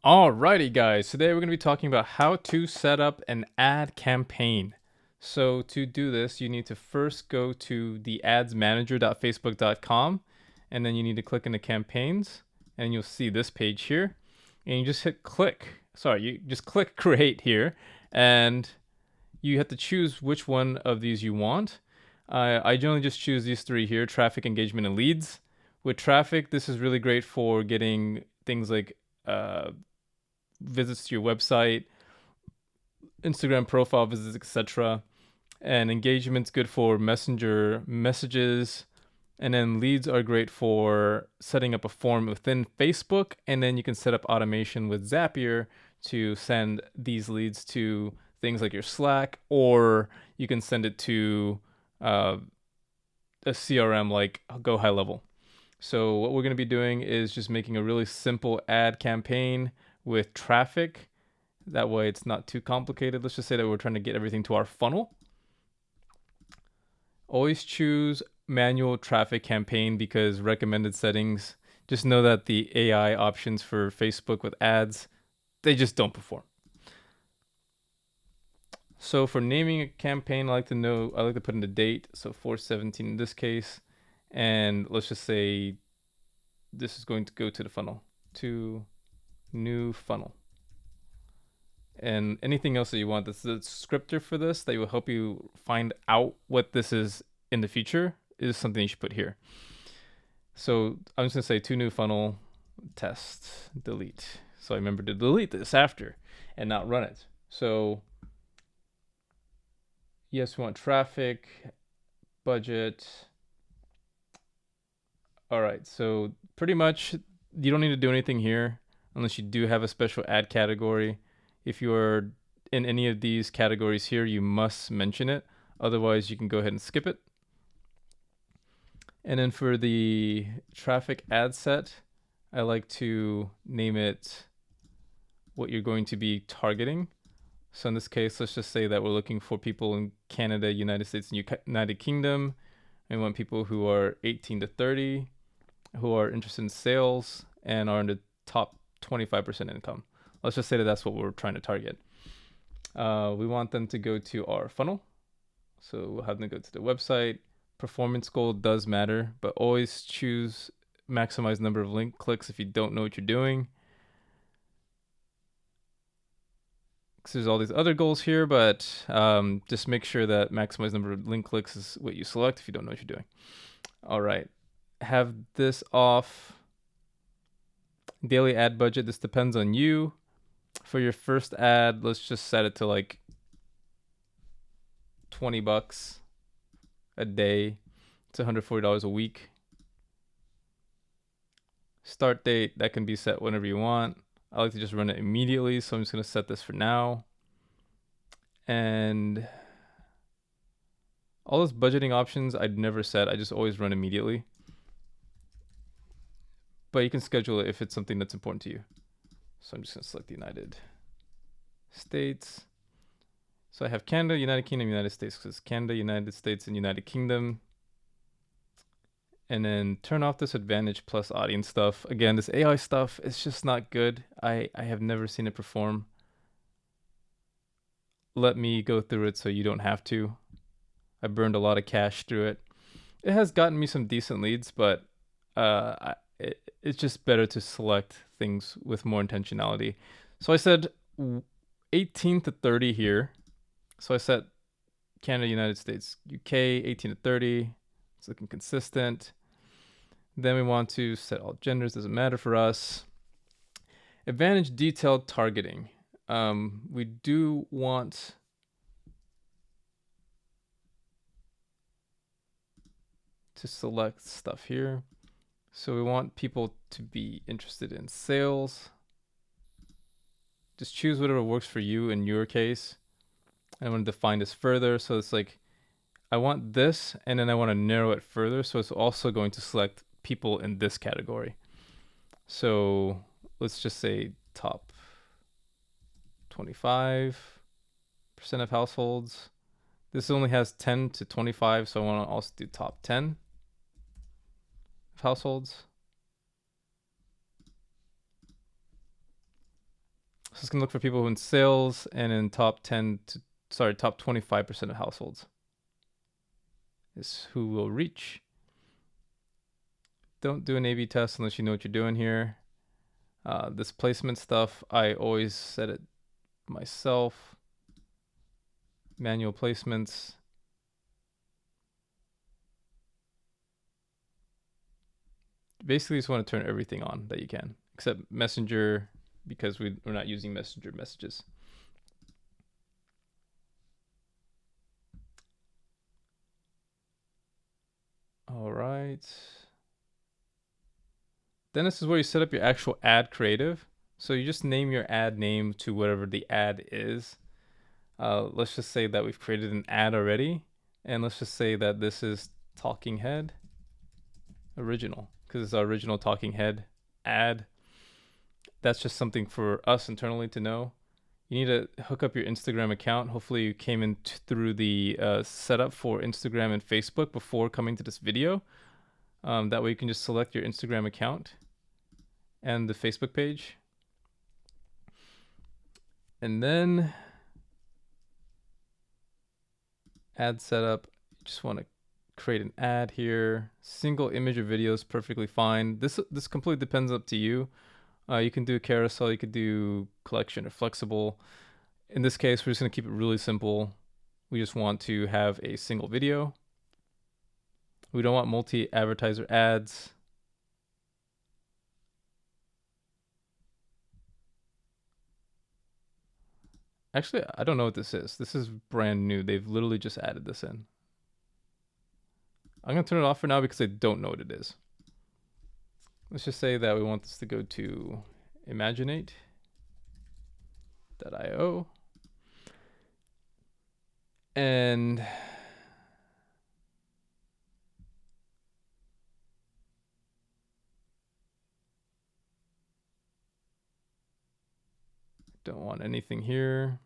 Alrighty, guys. Today we're going to be talking about how to set up an ad campaign. So to do this, you need to first go to the adsmanager.facebook.com, and then you need to click into campaigns, and you'll see this page here. And you just hit click. Sorry, you just click create here, and you have to choose which one of these you want. I generally just choose these three here: traffic, engagement, and leads. With traffic, this is really great for getting things like visits to your website, Instagram profile visits, etc. And engagement's good for messenger messages. And then leads are great for setting up a form within Facebook. And then you can set up automation with Zapier to send these leads to things like your Slack, or you can send it to a CRM like Go High Level. So what we're going to be doing is just making a really simple ad campaign with traffic. That way it's not too complicated. Let's just say that we're trying to get everything to our funnel. Always choose manual traffic campaign because recommended settings, just know that the AI options for Facebook with ads, they just don't perform. So for naming a campaign, I like to put in the date. So 4/17 in this case. And let's just say this is going to go to the funnel, to new funnel. And anything else that you want. That's the descriptor for this that will help you find out what this is in the future is something you should put here. So I'm just gonna say to new funnel, test, delete. So I remember to delete this after and not run it. So yes, we want traffic, budget. All right, so pretty much you don't need to do anything here unless you do have a special ad category. If you are in any of these categories here, you must mention it. Otherwise, you can go ahead and skip it. And then for the traffic ad set, I like to name it what you're going to be targeting. So in this case, let's just say that we're looking for people in Canada, United States, and United Kingdom. We want people who are 18 to 30, who are interested in sales, and are in the top 25% income. Let's just say that that's what we're trying to target. We want them to go to our funnel. So we'll have them go to the website. Performance goal does matter, but always choose maximize number of link clicks if you don't know what you're doing. Because there's all these other goals here, but just make sure that maximize number of link clicks is what you select if you don't know what you're doing. All right. Have this off. Daily ad budget. This depends on you. For your first ad, let's just set it to like $20 a day. It's $140 a week. Start date, that can be set whenever you want. I like to just run it immediately, so I'm just going to set this for now. And all those budgeting options I'd never set. I just always run immediately. But you can schedule it if it's something that's important to you. So I'm just going to select the United States. So I have Canada, United Kingdom, United States, because Canada, United States, and United Kingdom. And then turn off this Advantage Plus audience stuff. Again, this AI stuff is just not good. I have never seen it perform. Let me go through it so you don't have to. I burned a lot of cash through it. It has gotten me some decent leads, but it's just better to select things with more intentionality. So I said 18 to 30 here. So I set Canada, United States, UK, 18 to 30. It's looking consistent. Then we want to set all genders, doesn't matter for us. Advantage detailed targeting. We do want to select stuff here. So we want people to be interested in sales. Just choose whatever works for you in your case. I want to define this further. So it's like, I want this, and then I want to narrow it further. So it's also going to select people in this category. So let's just say top 25% of households. This only has 10 to 25, so I want to also do top 10 of households. it's gonna look for people who in sales and in top 25% of households is who will reach. Don't do an A/B test unless you know what you're doing here. This placement stuff, I always set it myself. Manual placements. Basically, you just want to turn everything on that you can, except Messenger, because we're not using Messenger messages. All right. Then this is where you set up your actual ad creative. So you just name your ad name to whatever the ad is. Let's just say that we've created an ad already. And let's just say that this is Talking Head Original, because it's our original Talking Head ad. That's just something for us internally to know. You need to hook up your Instagram account. Hopefully you came in through the setup for Instagram and Facebook before coming to this video. That way you can just select your Instagram account and the Facebook page. And then ad setup, you just want to create an ad here. Single image or video is perfectly fine. This completely depends up to you. You can do a carousel, you could do collection or flexible. In this case, we're just going to keep it really simple. We just want to have a single video. We don't want multi-advertiser ads. Actually, I don't know what this is. This is brand new. They've literally just added this in. I'm going to turn it off for now because I don't know what it is. Let's just say that we want this to go to imaginate.io. And don't want anything here.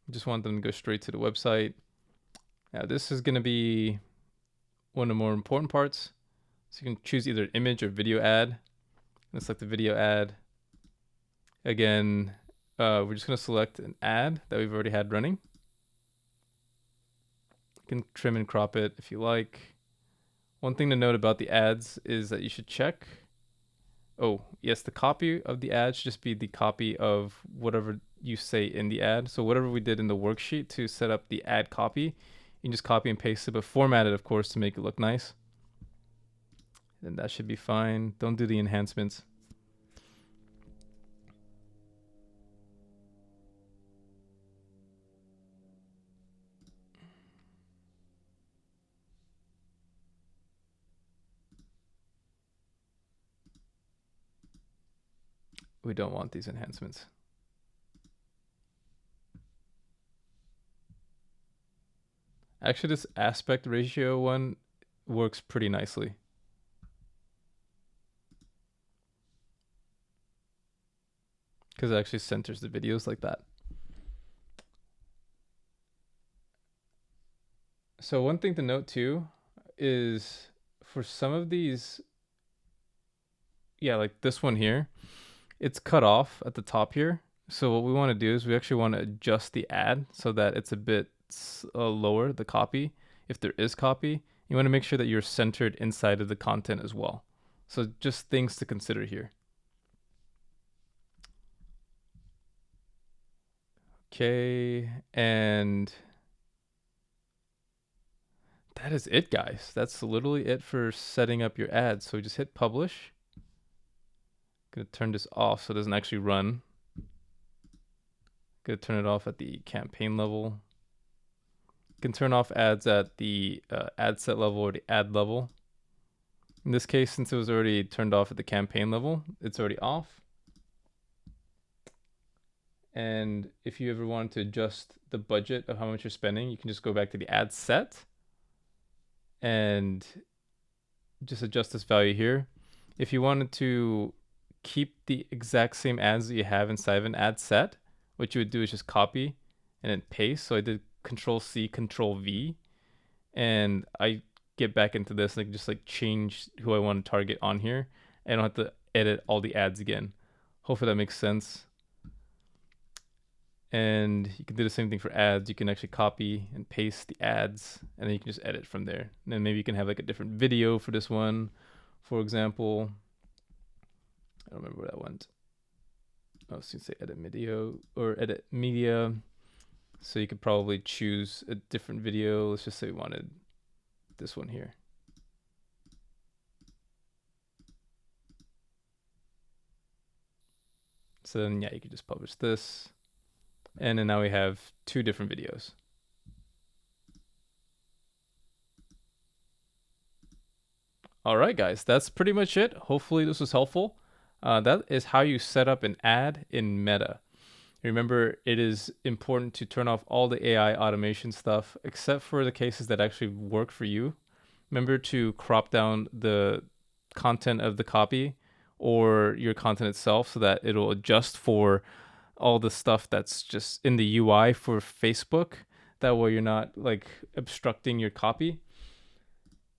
Just want them to go straight to the website. Now this is going to be one of the more important parts. So you can choose either image or video ad. Let's select the video ad. Again, we're just going to select an ad that we've already had running. You can trim and crop it if you like. One thing to note about the ads is that you should check. Oh, yes, the copy of the ad should just be the copy of whatever you say in the ad. So whatever we did in the worksheet to set up the ad copy, you can just copy and paste it, but format it, of course, to make it look nice. And that should be fine. Don't do the enhancements. We don't want these enhancements. Actually, this aspect ratio one works pretty nicely. Because it actually centers the videos like that. So one thing to note too is for some of these, yeah, like this one here, it's cut off at the top here. So what we want to do is we actually want to adjust the ad so that it's a bit lower, the copy. If there is copy, you want to make sure that you're centered inside of the content as well. So just things to consider here. Okay, and that is it, guys. That's literally it for setting up your ads. So just hit publish. Gonna turn this off so it doesn't actually run. Gonna turn it off at the campaign level. You can turn off ads at the ad set level or the ad level. In this case, since it was already turned off at the campaign level, it's already off. And if you ever wanted to adjust the budget of how much you're spending, you can just go back to the ad set and just adjust this value here. If you wanted to keep the exact same ads that you have inside of an ad set, what you would do is just copy and then paste. So I did Control C, Control V, and I get back into this and I can just like change who I want to target on here. I don't have to edit all the ads again. Hopefully that makes sense. And you can do the same thing for ads. You can actually copy and paste the ads, and then you can just edit from there. And then maybe you can have like a different video for this one, for example. I don't remember where that went. I was going to say edit video or edit media. So you could probably choose a different video. Let's just say we wanted this one here. So then, yeah, you could just publish this. And then now we have 2 different videos. All right, guys, that's pretty much it. Hopefully this was helpful. That is how you set up an ad in Meta. Remember, it is important to turn off all the AI automation stuff, except for the cases that actually work for you. Remember to crop down the content of the copy or your content itself so that it'll adjust for all the stuff that's just in the UI for Facebook. That way you're not like obstructing your copy.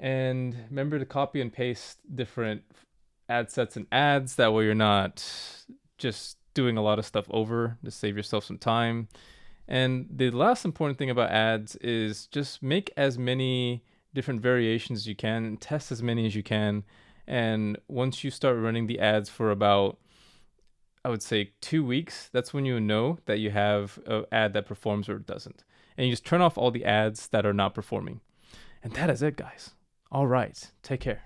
And remember to copy and paste different ad sets and ads. That way you're not just doing a lot of stuff over to save yourself some time. And the last important thing about ads is just make as many different variations as you can and test as many as you can. And once you start running the ads for about, I would say 2 weeks, that's when you know that you have an ad that performs or doesn't. And you just turn off all the ads that are not performing. And that is it, guys. All right. Take care.